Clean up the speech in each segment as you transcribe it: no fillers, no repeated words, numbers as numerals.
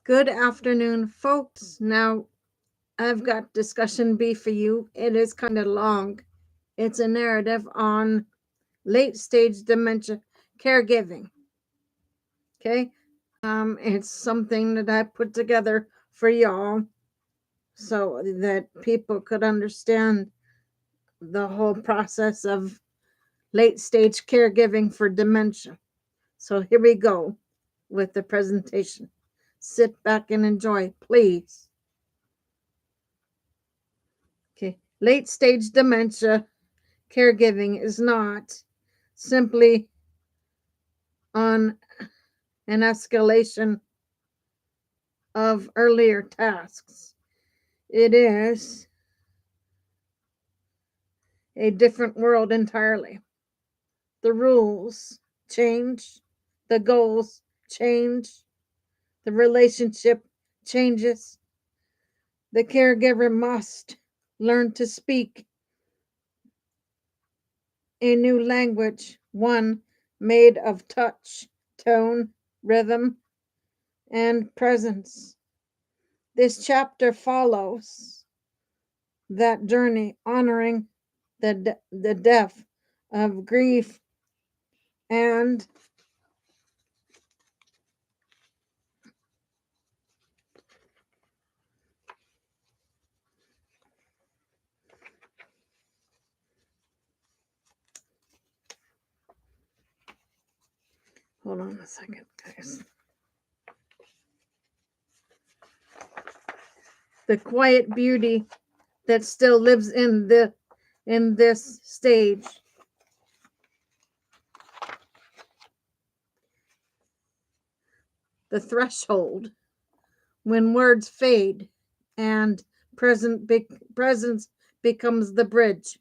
Good afternoon, folks. Now, I've got discussion B for you. It is kind of long. It's a narrative on late stage dementia caregiving. Okay. It's something that I put together for y'all so that people could understand the whole process of late stage caregiving for dementia. So here we go with the presentation. Sit back and enjoy, please. Okay. Late stage dementia caregiving is not simply on an escalation of earlier tasks. It is a different world entirely. The rules change, the goals change, the relationship changes. The caregiver must learn to speak a new language, one made of touch, tone, rhythm, and presence. This chapter follows that journey, honoring the depth of grief and hold on a second, guys. The quiet beauty that still lives in this stage. The threshold when words fade and presence becomes the bridge.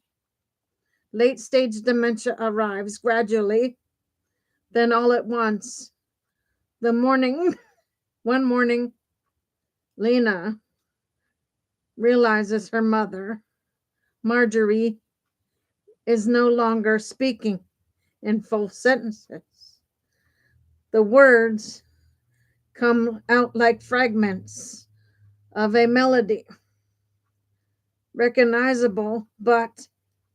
Late stage dementia arrives gradually, then all at once. The morning, one morning, Lena realizes her mother, Marjorie, is no longer speaking in full sentences. The words come out like fragments of a melody, recognizable but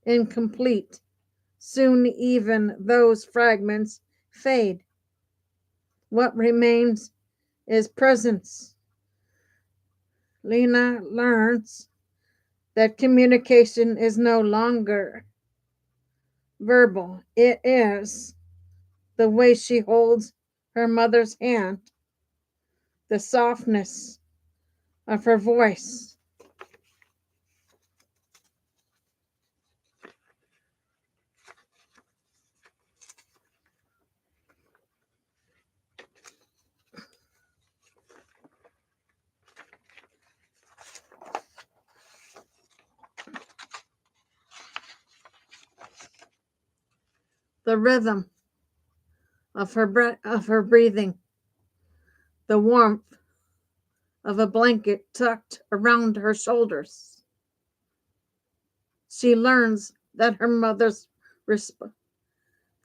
incomplete. Soon, even those fragments fade. What remains is presence. Lena learns that communication is no longer verbal, it is the way she holds her mother's hand, the softness of her voice. The rhythm of her breathing, the warmth of a blanket tucked around her shoulders. She learns that her mother's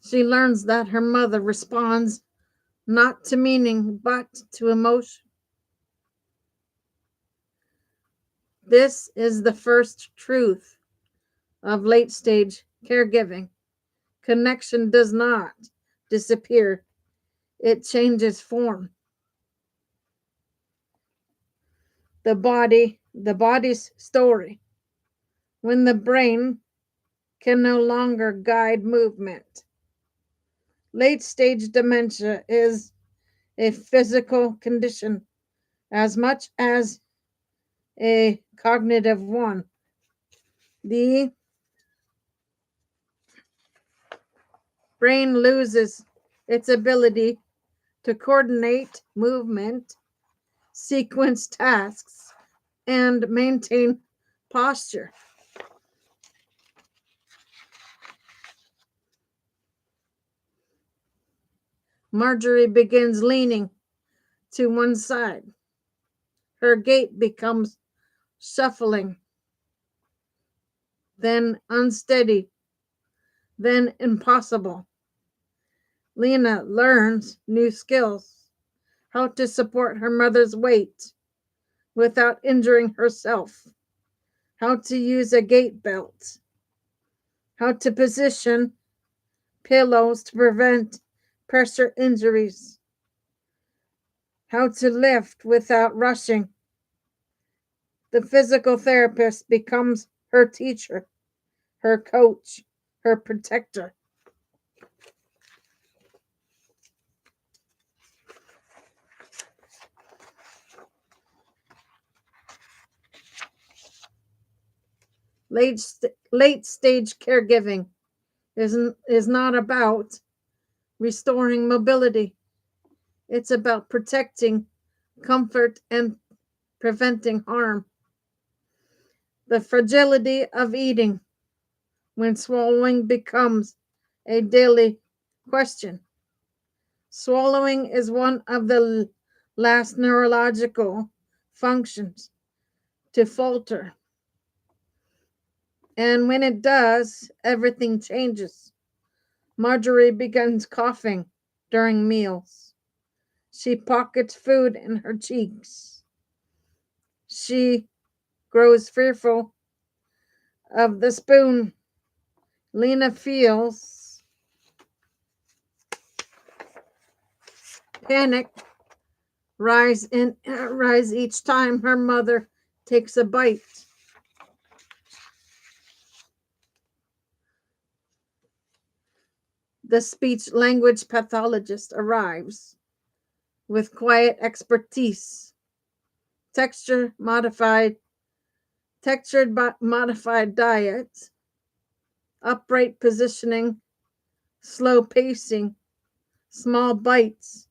she learns that her mother responds not to meaning but to emotion. This is the first truth of late stage caregiving. Connection does not disappear, it changes form. The body's story. When the brain can no longer guide movement. Late stage dementia is a physical condition as much as a cognitive one. The brain loses its ability to coordinate movement, sequence tasks, and maintain posture. Marjorie begins leaning to one side. Her gait becomes shuffling, then unsteady, then impossible. Lena learns new skills, how to support her mother's weight without injuring herself, how to use a gait belt, how to position pillows to prevent pressure injuries, how to lift without rushing. The physical therapist becomes her teacher, her coach, her protector. Late stage caregiving is not about restoring mobility. It's about protecting comfort and preventing harm. The fragility of eating when swallowing becomes a daily question. Swallowing is one of the last neurological functions to falter. And when it does, everything changes. Marjorie begins coughing during meals. She pockets food in her cheeks. She grows fearful of the spoon. Lena feels panic rise each time her mother takes a bite. The speech language pathologist arrives with quiet expertise, textured modified diet, upright positioning, slow pacing, small bites,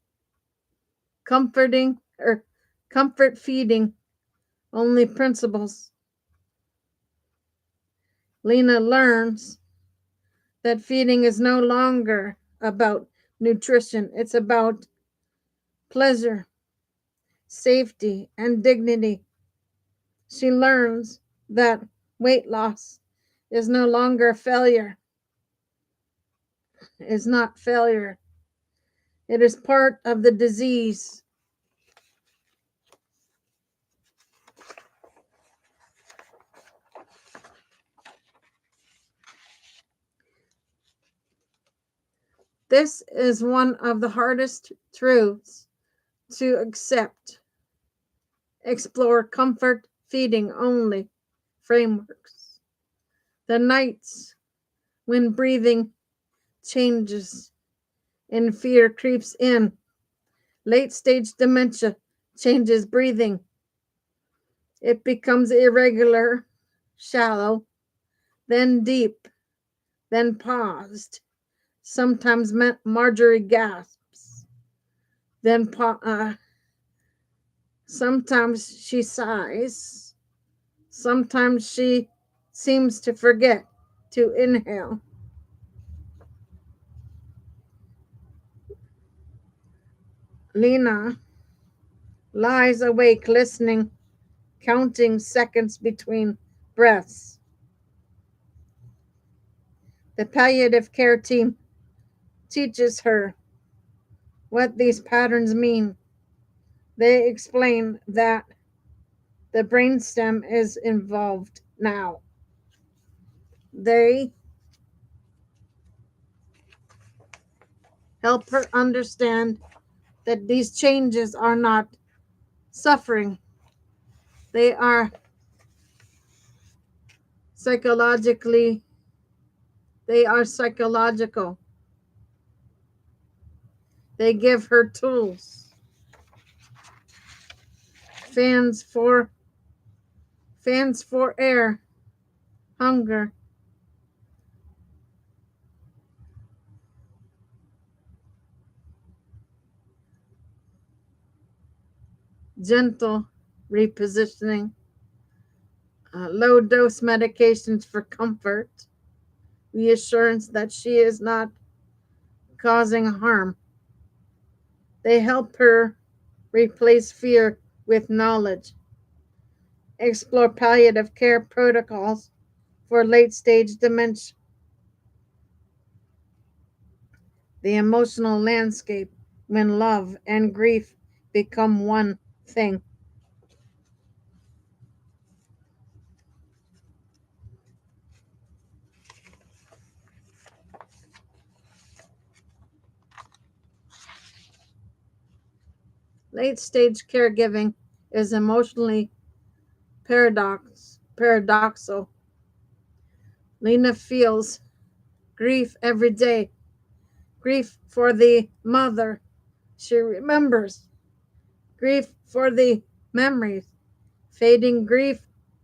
comforting or comfort feeding, only principles. Lena learns that feeding is no longer about nutrition, it's about pleasure, safety, and dignity. She learns that weight loss is no longer failure, is not failure. It is part of the disease. This is one of the hardest truths to accept. Explore comfort feeding only frameworks. The nights when breathing changes and fear creeps in. Late stage dementia changes breathing. It becomes irregular, shallow, then deep, then paused. Sometimes Marjorie gasps. Then sometimes she sighs. Sometimes she seems to forget to inhale. Lena lies awake listening, counting seconds between breaths. The palliative care team teaches her what these patterns mean. They explain that the brainstem is involved now. They help her understand that these changes are not suffering. They are psychologically, they are psychological. They give her tools. Fans for air, hunger, gentle repositioning, low dose medications for comfort, reassurance that she is not causing harm. They help her replace fear with knowledge, explore palliative care protocols for late stage dementia, the emotional landscape when love and grief become one thing. Late stage caregiving is emotionally paradoxal. Lena feels grief every day, grief for the mother she remembers, grief for the memories, fading grief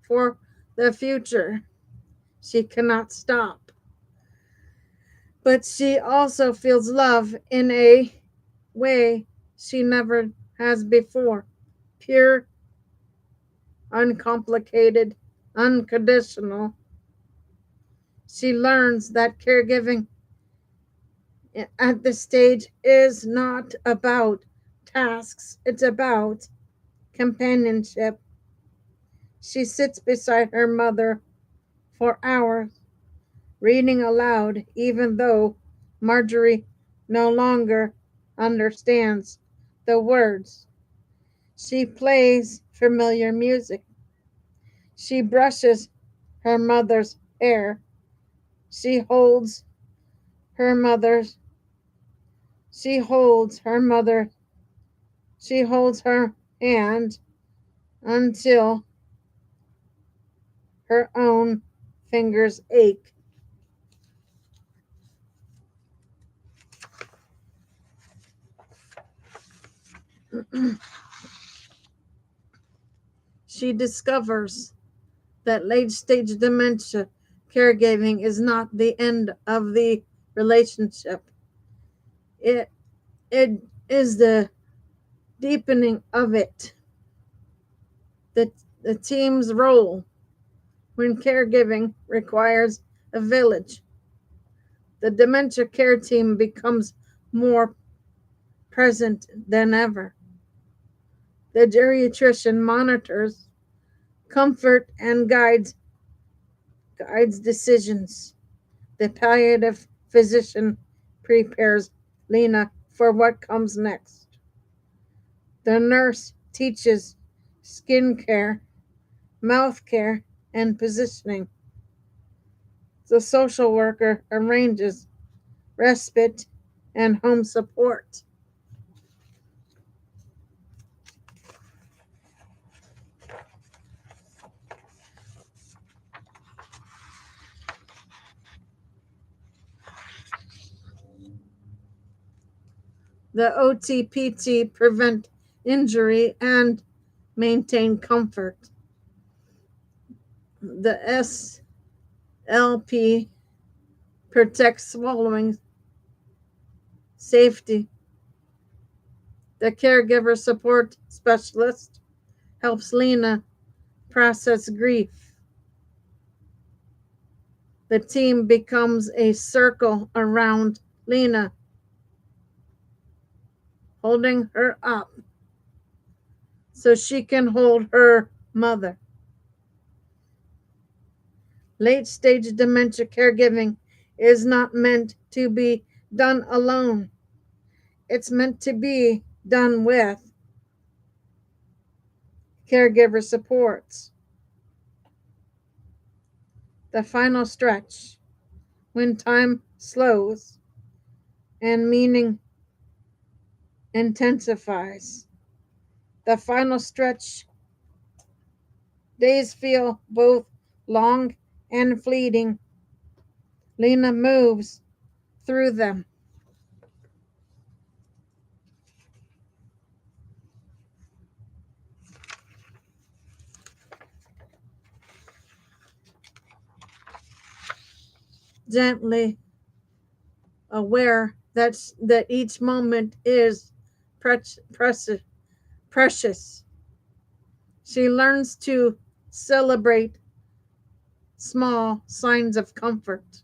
for the future. She cannot stop. But she also feels love in a way she never has before. Pure, uncomplicated, unconditional. She learns that caregiving at this stage is not about tasks, it's about companionship. She sits beside her mother for hours, reading aloud, even though Marjorie no longer understands the words. She plays familiar music. She brushes her mother's hair. She holds her mother's she holds her mother she holds her hand until her own fingers ache. She discovers that late stage dementia caregiving is not the end of the relationship. It it is the deepening of it. The, the team's role when caregiving requires a village. The dementia care team becomes more present than ever. The geriatrician monitors, comfort, and guides decisions. The palliative physician prepares Lena for what comes next. The nurse teaches skin care, mouth care, and positioning. The social worker arranges respite and home support. The OTPT prevent injury and maintain comfort. The SLP protects swallowing safety. The caregiver support specialist helps Lena process grief. The team becomes a circle around Lena, holding her up so she can hold her mother. Late stage dementia caregiving is not meant to be done alone. It's meant to be done with caregiver supports. The final stretch, when time slows and meaning intensifies. The final stretch, days feel both long and fleeting. Lena moves through them. Gently aware that each moment is precious. Precious. She learns to celebrate small signs of comfort,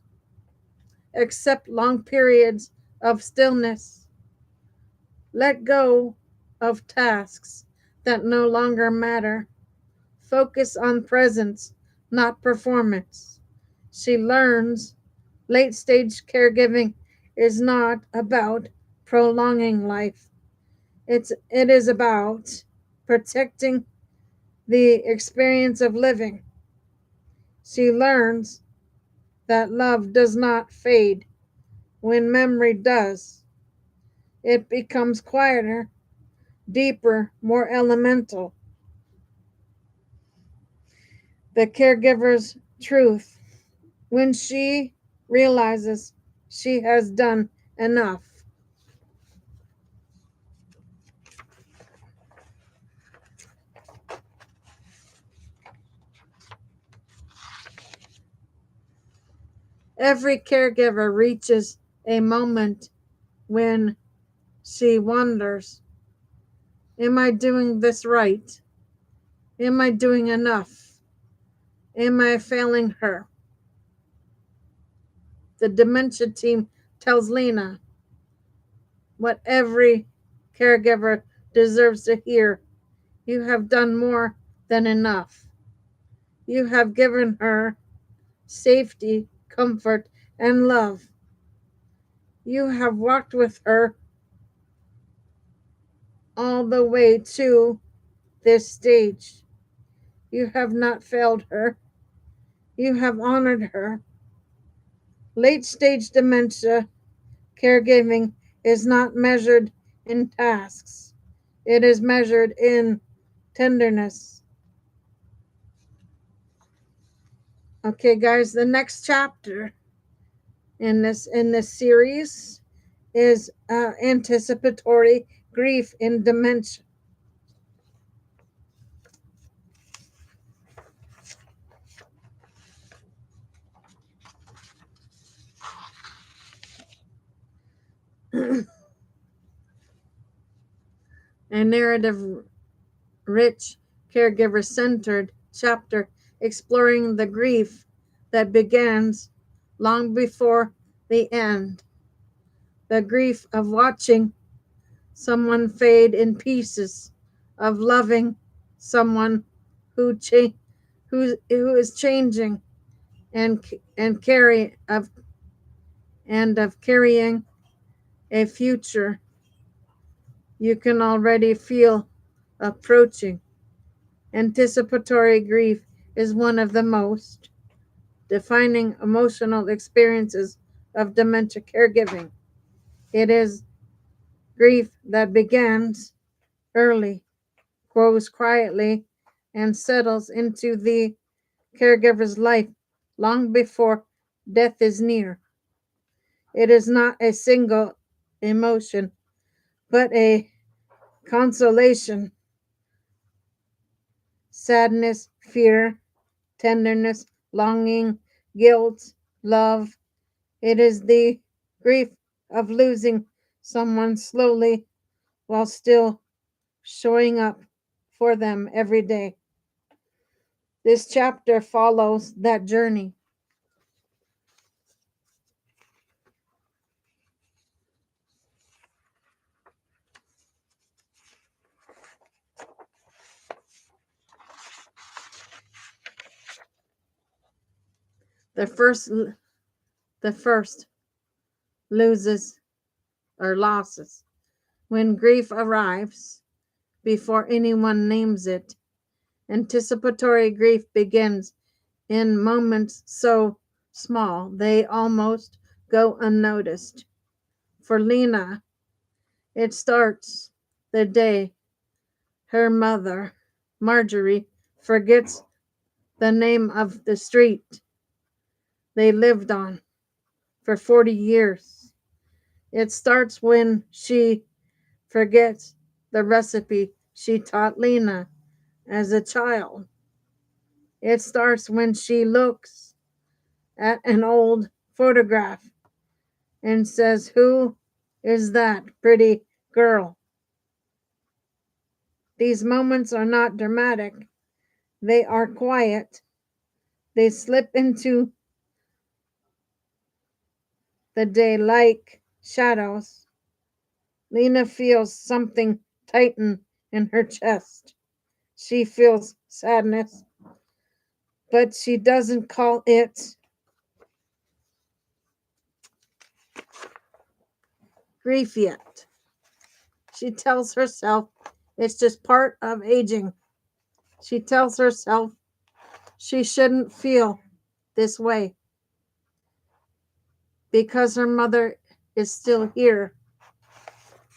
accept long periods of stillness, let go of tasks that no longer matter, focus on presence, not performance. She learns late stage caregiving is not about prolonging life, It is about protecting the experience of living. She learns that love does not fade when memory does. It becomes quieter, deeper, more elemental. The caregiver's truth. When she realizes she has done enough, every caregiver reaches a moment when she wonders, am I doing this right? Am I doing enough? Am I failing her? The dementia team tells Lena what every caregiver deserves to hear. You have done more than enough. You have given her safety, comfort, and love. You have walked with her all the way to this stage. You have not failed her. You have honored her. Late stage dementia caregiving is not measured in tasks, it is measured in tenderness. Okay, guys, the next chapter in this series is anticipatory grief in dementia. A narrative rich, caregiver centered chapter exploring the grief that begins long before the end. The grief of watching someone fade in pieces, of loving someone who is changing, and of carrying a future you can already feel approaching. Anticipatory grief is one of the most defining emotional experiences of dementia caregiving. It is grief that begins early, grows quietly, and settles into the caregiver's life long before death is near. It is not a single emotion, but a consolation, sadness, fear, tenderness, longing, guilt, love. It is the grief of losing someone slowly while still showing up for them every day. This chapter follows that journey. The first the first loses or losses. When grief arrives before anyone names it, anticipatory grief begins in moments so small they almost go unnoticed. For Lena, it starts the day her mother, Marjorie, forgets the name of the street they lived on for 40 years. It starts when she forgets the recipe she taught Lena as a child. It starts when she looks at an old photograph and says, who is that pretty girl? These moments are not dramatic, they are quiet. They slip into the day like shadows. Lena feels something tighten in her chest. She feels sadness, but she doesn't call it grief yet. She tells herself it's just part of aging. She tells herself she shouldn't feel this way because her mother is still here.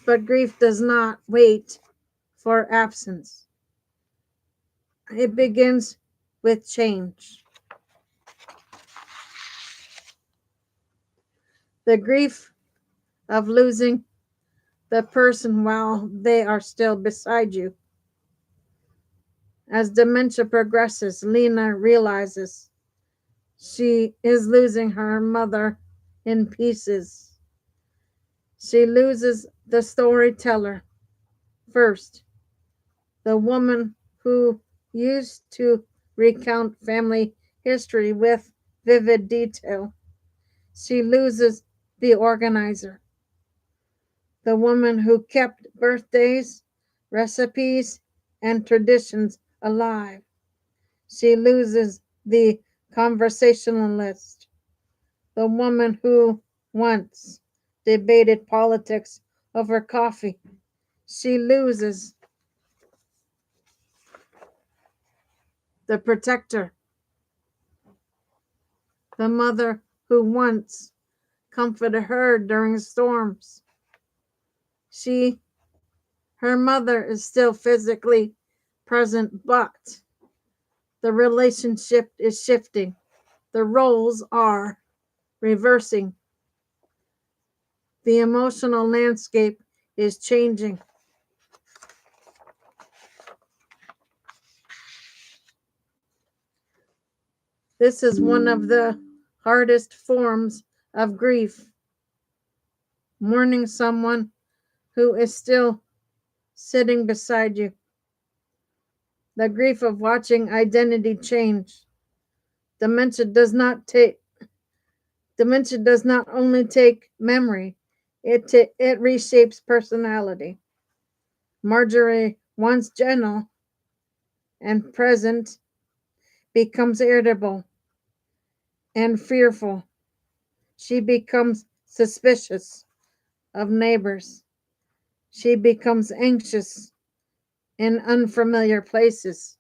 But grief does not wait for absence. It begins with change. The grief of losing the person while they are still beside you. As dementia progresses, Lena realizes she is losing her mother in pieces. She loses the storyteller first, the woman who used to recount family history with vivid detail. She loses the organizer, the woman who kept birthdays, recipes, and traditions alive. She loses the conversationalist, the woman who once debated politics over coffee. She loses the protector, the mother who once comforted her during storms. She, her mother is still physically present, but the relationship is shifting. The roles are reversing. The emotional landscape is changing. This is one of the hardest forms of grief. Mourning someone who is still sitting beside you. The grief of watching identity change. Dementia does not take Dementia does not only take memory, it reshapes personality. Marjorie, once gentle and present, becomes irritable and fearful. She becomes suspicious of neighbors. She becomes anxious in unfamiliar places.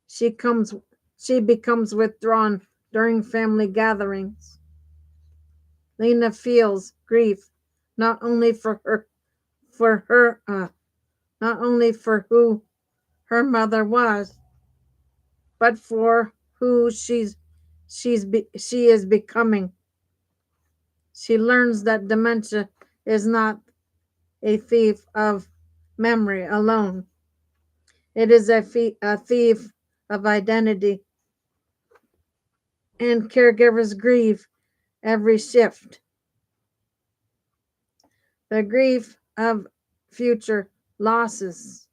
She comes she becomes withdrawn during family gatherings. Lena feels grief not only for her not only for who her mother was, but for who she is becoming. She learns that dementia is not a thief of memory alone. It is a thief of identity, and caregivers grieve every shift. The grief of future losses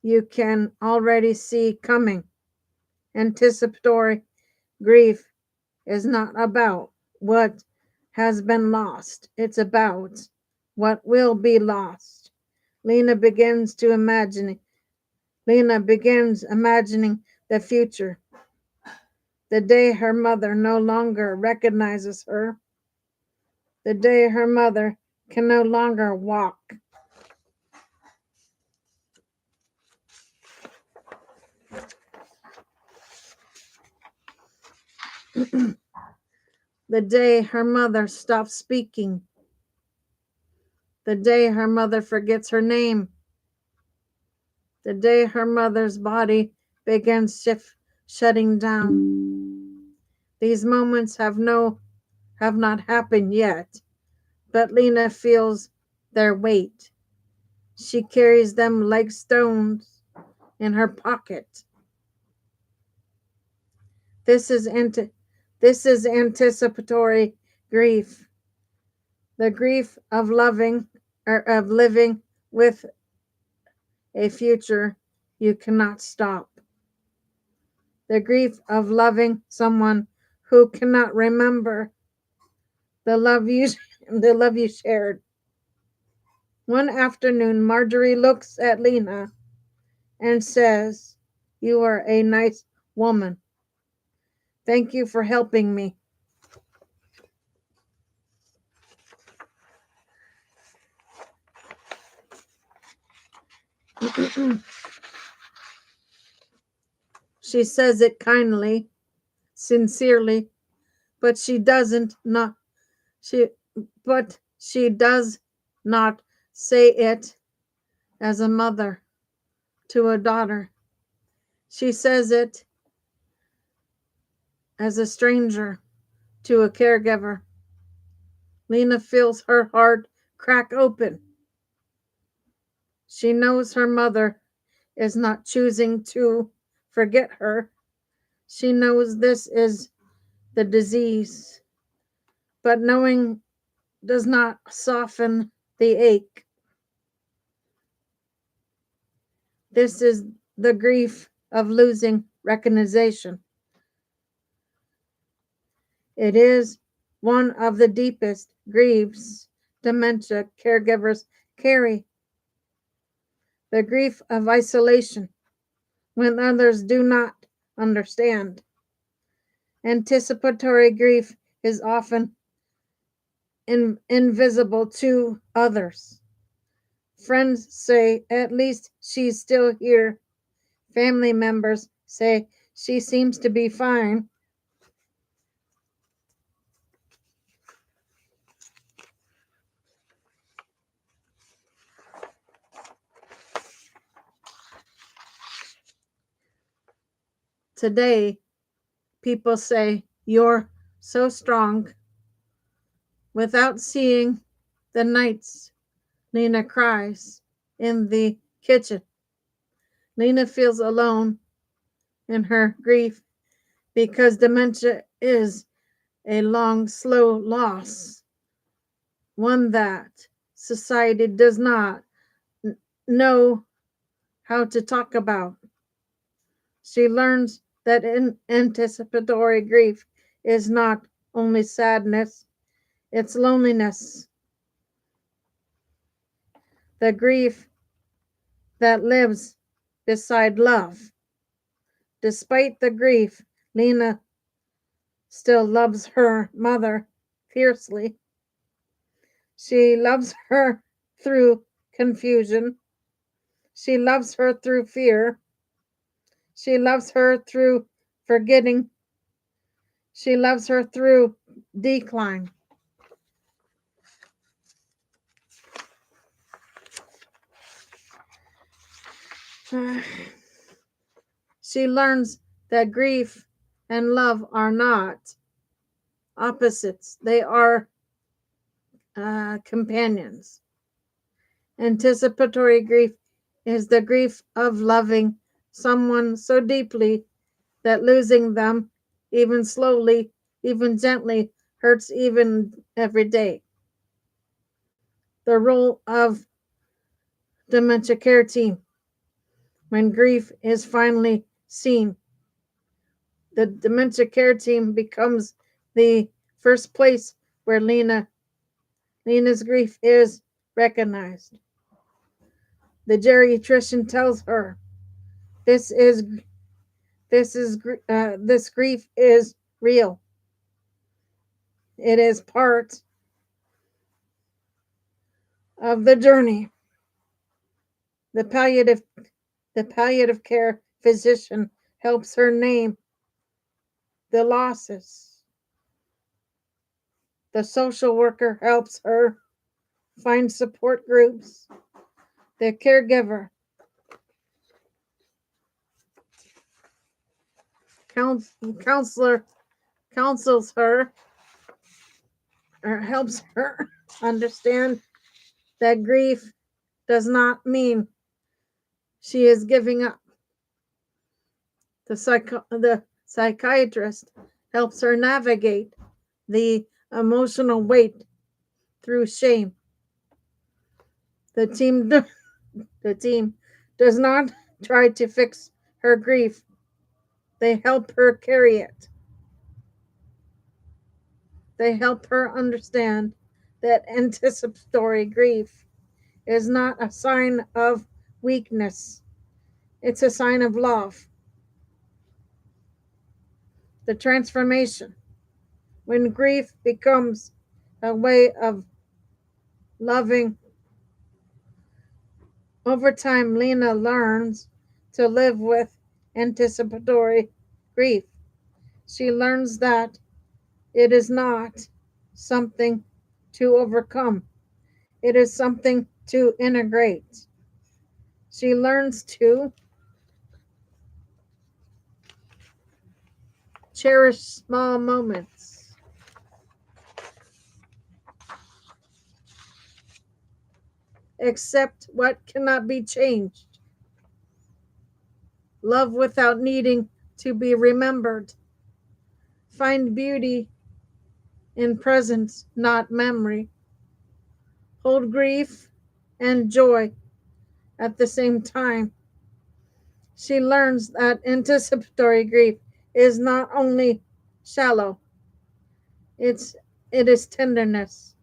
you can already see coming. Anticipatory grief is not about what has been lost, it's about what will be lost. Lena begins to imagine. Lena begins imagining the future, the day her mother no longer recognizes her, the day her mother can no longer walk. The day her mother stops speaking, the day her mother forgets her name, the day her mother's body begins shutting down. These moments have not happened yet, but Lena feels their weight. She carries them like stones in her pocket. This is anticipatory grief, the grief of loving or of living with a future you cannot stop. The grief of loving someone who cannot remember the love you the love you shared. One afternoon, Marjorie looks at Lena and says, You are a nice woman. Thank you for helping me. She says it kindly, sincerely, but she she does not say it as a mother to a daughter. She says it as a stranger to a caregiver. Lena feels her heart crack open. She knows her mother is not choosing to forget her. She knows this is the disease, but knowing does not soften the ache. This is the grief of losing recognition. It is one of the deepest griefs dementia caregivers carry. The grief of isolation when others do not understand. Anticipatory grief is often invisible to others. Friends say, at least she's still here. Family members say, she seems to be fine. Today, people say, you're so strong. Without seeing the nights Lena cries in the kitchen. Lena feels alone in her grief because dementia is a long, slow loss, one that society does not know how to talk about. She learns that anticipatory grief is not only sadness, it's loneliness. The grief that lives beside love. Despite the grief, Lena still loves her mother fiercely. She loves her through confusion. She loves her through fear. She loves her through forgetting. She loves her through decline. She learns that grief and love are not opposites, they are companions. Anticipatory grief is the grief of loving someone so deeply that losing them, even slowly, even gently, hurts even every day. The role of dementia care team when grief is finally seen. The dementia care team becomes the first place where Lena's grief is recognized. The geriatrician tells her, "This is this grief is real. It is part of the journey." The palliative care physician helps her name the losses. The social worker helps her find support groups. The caregiver counselor counsels her or helps her understand that grief does not mean she is giving up. The psychiatrist helps her navigate the emotional weight through shame. The team the team does not try to fix her grief. They help her carry it. They help her understand that anticipatory grief is not a sign of weakness. It's a sign of love. the transformation. When grief becomes a way of loving, over time, Lena learns to live with anticipatory grief. She learns that it is not something to overcome, it is something to integrate. She learns to cherish small moments, accept what cannot be changed, love without needing to be remembered, find beauty in presence, not memory, hold grief and joy at the same time. She learns that anticipatory grief is not only shallow, it's it is tenderness,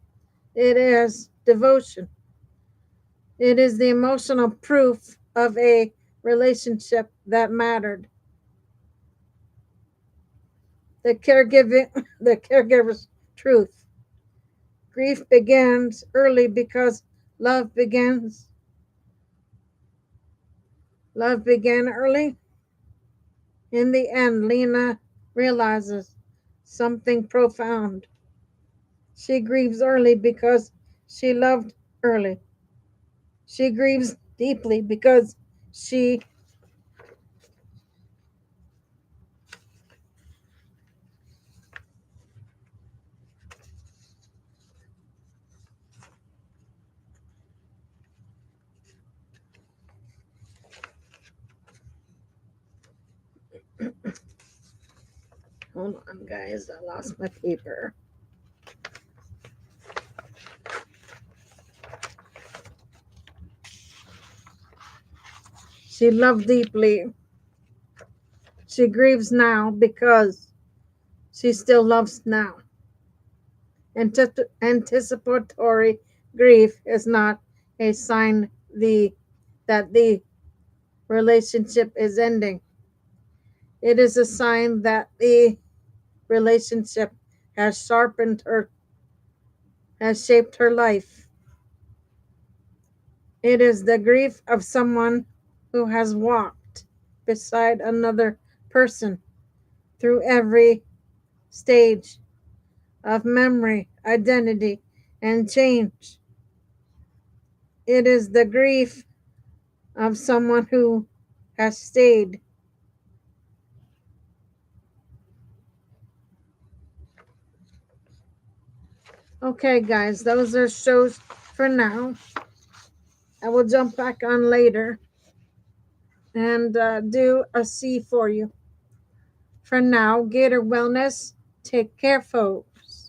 it is devotion, it is the emotional proof of a relationship that mattered. The caregiver's truth. Grief begins early because love begins. Love began early. In the end, Lena realizes something profound. She grieves early because she loved early. She grieves deeply because she. Hold on, guys, I lost my paper. She loved deeply. She grieves now because she still loves now. Anticipatory grief is not a sign that the relationship is ending. It is a sign that the relationship has sharpened her, has shaped her life. It is the grief of someone who has walked beside another person through every stage of memory, identity, and change. It is the grief of someone who has stayed. Okay, guys, those are shows for now. I will jump back on later and do a C for you. For now, Gator Wellness, take care, folks.